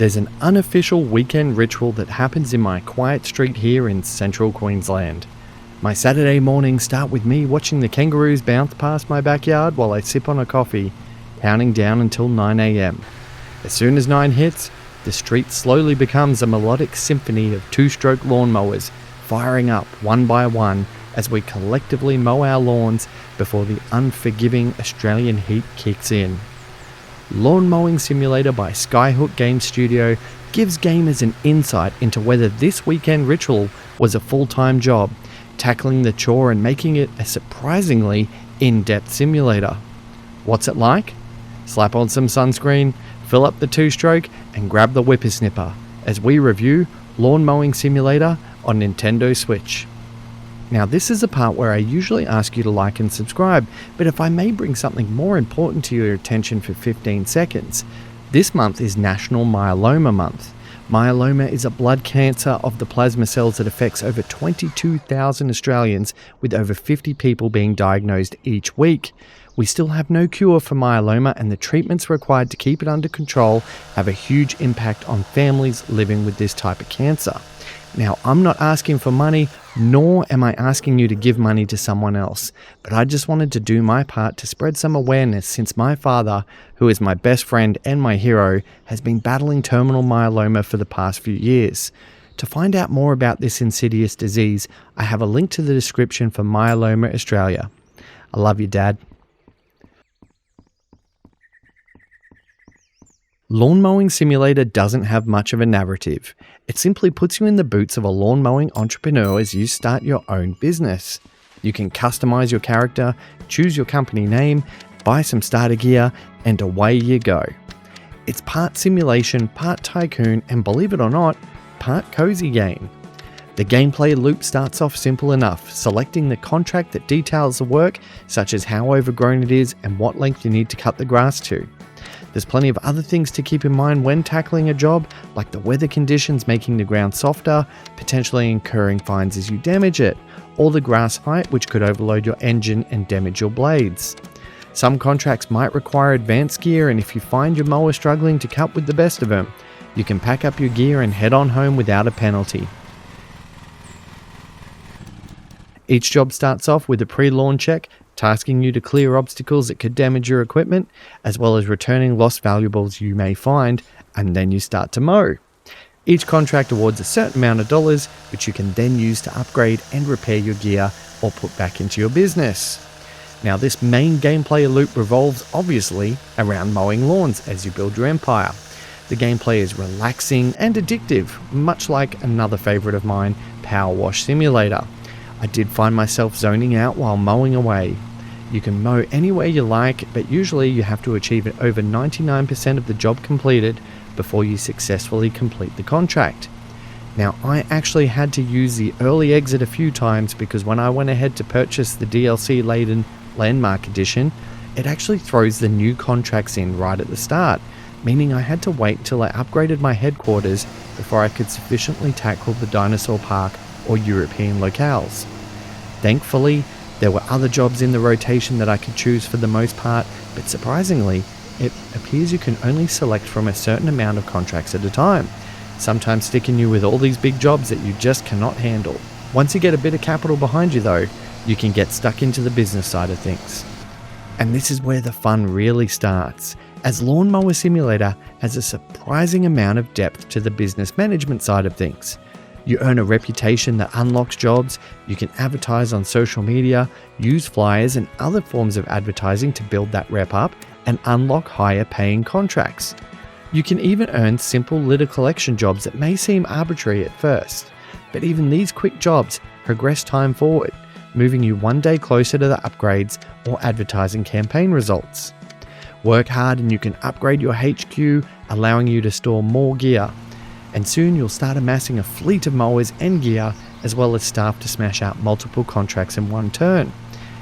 There's an unofficial weekend ritual that happens in my quiet street here in central Queensland. My Saturday mornings start with me watching the kangaroos bounce past my backyard while I sip on a coffee, counting down until 9 a.m. As soon as 9 hits, the street slowly becomes a melodic symphony of two-stroke lawnmowers firing up one by one as we collectively mow our lawns before the unforgiving Australian heat kicks in. Lawn Mowing Simulator by Skyhook Game Studio gives gamers an insight into whether this weekend ritual was a full-time job, tackling the chore and making it a surprisingly in-depth simulator. What's it like? Slap on some sunscreen, fill up the two-stroke, and grab the whippersnipper as we review Lawn Mowing Simulator on Nintendo Switch. Now, this is the part where I usually ask you to like and subscribe, but if I may bring something more important to your attention for 15 seconds, this month is National Myeloma Month. Myeloma is a blood cancer of the plasma cells that affects over 22,000 Australians, with over 50 people being diagnosed each week. We still have no cure for myeloma, and the treatments required to keep it under control have a huge impact on families living with this type of cancer. Now, I'm not asking for money, nor am I asking you to give money to someone else, but I just wanted to do my part to spread some awareness, since my father, who is my best friend and my hero, has been battling terminal myeloma for the past few years. To find out more about this insidious disease, I have a link to the description for Myeloma Australia. I love you, Dad. Lawn Mowing Simulator doesn't have much of a narrative. It simply puts you in the boots of a lawn mowing entrepreneur as you start your own business. You can customize your character, choose your company name, buy some starter gear, and away you go. It's part simulation, part tycoon, and believe it or not, part cozy game. The gameplay loop starts off simple enough, selecting the contract that details the work, such as how overgrown it is and what length you need to cut the grass to. There's plenty of other things to keep in mind when tackling a job, like the weather conditions making the ground softer, potentially incurring fines as you damage it, or the grass height, which could overload your engine and damage your blades. Some contracts might require advanced gear, and if you find your mower struggling to cut with the best of them, you can pack up your gear and head on home without a penalty. Each job starts off with a pre-lawn check, tasking you to clear obstacles that could damage your equipment, as well as returning lost valuables you may find, and then you start to mow. Each contract awards a certain amount of dollars, which you can then use to upgrade and repair your gear or put back into your business. Now, this main gameplay loop revolves obviously around mowing lawns as you build your empire. The gameplay is relaxing and addictive, much like another favourite of mine, Power Wash Simulator. I did find myself zoning out while mowing away. You can mow anywhere you like, but usually you have to achieve over 99% of the job completed before you successfully complete the contract. Now, I actually had to use the early exit a few times because when I went ahead to purchase the DLC-laden Landmark Edition, it actually throws the new contracts in right at the start, meaning I had to wait until I upgraded my headquarters before I could sufficiently tackle the Dinosaur Park or European locales. Thankfully, there were other jobs in the rotation that I could choose for the most part, but surprisingly, it appears you can only select from a certain amount of contracts at a time, sometimes sticking you with all these big jobs that you just cannot handle. Once you get a bit of capital behind you though, you can get stuck into the business side of things. And this is where the fun really starts, as Lawn Mower Simulator has a surprising amount of depth to the business management side of things. You earn a reputation that unlocks jobs, you can advertise on social media, use flyers and other forms of advertising to build that rep up and unlock higher paying contracts. You can even earn simple litter collection jobs that may seem arbitrary at first, but even these quick jobs progress time forward, moving you one day closer to the upgrades or advertising campaign results. Work hard and you can upgrade your HQ, allowing you to store more gear. And soon you'll start amassing a fleet of mowers and gear, as well as staff to smash out multiple contracts in one turn.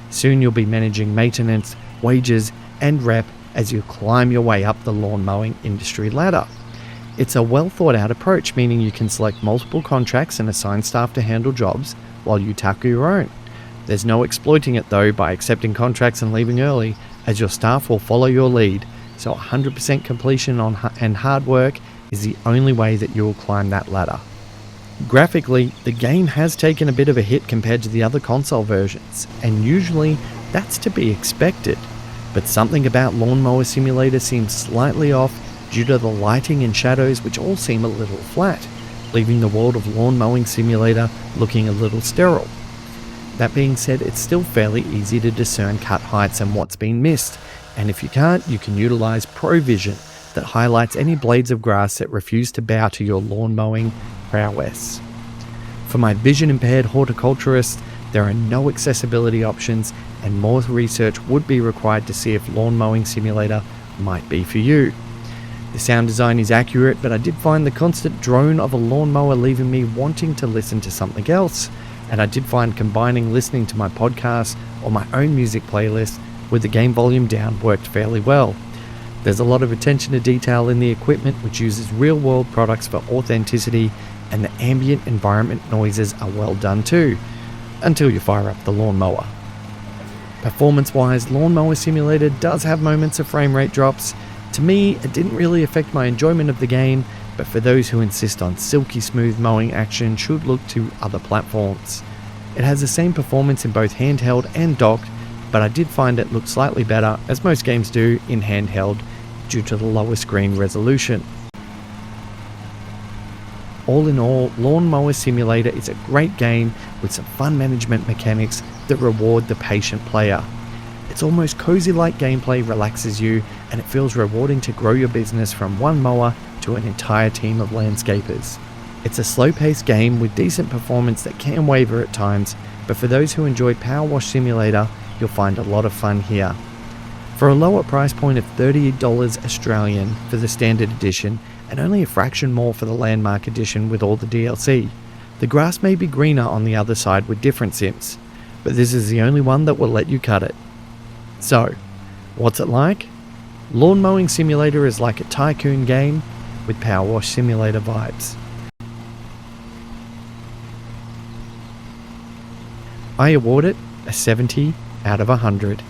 Soon you'll be managing maintenance, wages, and rep as you climb your way up the lawn mowing industry ladder. It's a well thought out approach, meaning you can select multiple contracts and assign staff to handle jobs while you tackle your own. There's no exploiting it though by accepting contracts and leaving early, as your staff will follow your lead, so 100% completion and hard work is the only way that you'll climb that ladder. Graphically, the game has taken a bit of a hit compared to the other console versions, and usually that's to be expected. But something about Lawnmower Simulator seems slightly off due to the lighting and shadows, which all seem a little flat, leaving the world of Lawn Mowing Simulator looking a little sterile. That being said, it's still fairly easy to discern cut heights and what's been missed, and if you can't, you can utilize Pro Vision that highlights any blades of grass that refuse to bow to your lawn mowing prowess. For my vision impaired horticulturist, there are no accessibility options, and more research would be required to see if Lawn Mowing Simulator might be for you. The sound design is accurate, but I did find the constant drone of a lawnmower leaving me wanting to listen to something else, and I did find combining listening to my podcast or my own music playlist with the game volume down worked fairly well. There's a lot of attention to detail in the equipment, which uses real-world products for authenticity, and the ambient environment noises are well done too, until you fire up the lawnmower. Performance-wise, Lawnmower Simulator does have moments of frame rate drops. To me, it didn't really affect my enjoyment of the game, but for those who insist on silky smooth mowing action should look to other platforms. It has the same performance in both handheld and docked, but I did find it looked slightly better, as most games do, in handheld due to the lower screen resolution. All in all, Lawnmower Simulator is a great game with some fun management mechanics that reward the patient player. Its almost cozy-like gameplay relaxes you, and it feels rewarding to grow your business from one mower to an entire team of landscapers. It's a slow-paced game with decent performance that can waver at times, but for those who enjoyed Power Wash Simulator, you'll find a lot of fun here. For a lower price point of $30 Australian for the standard edition, and only a fraction more for the Landmark edition with all the DLC, the grass may be greener on the other side with different sims, but this is the only one that will let you cut it. So, what's it like? Lawn Mowing Simulator is like a tycoon game with Power Wash Simulator vibes. I award it a 70 out of 100.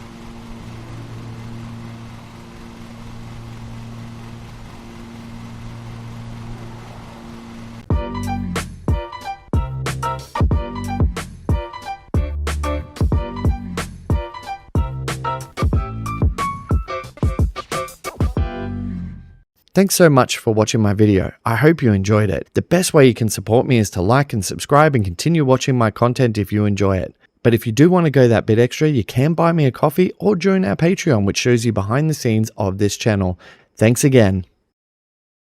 Thanks so much for watching my video. I hope you enjoyed it. The best way you can support me is to like and subscribe and continue watching my content if you enjoy it. But if you do want to go that bit extra, you can buy me a coffee or join our Patreon, which shows you behind the scenes of this channel. Thanks again.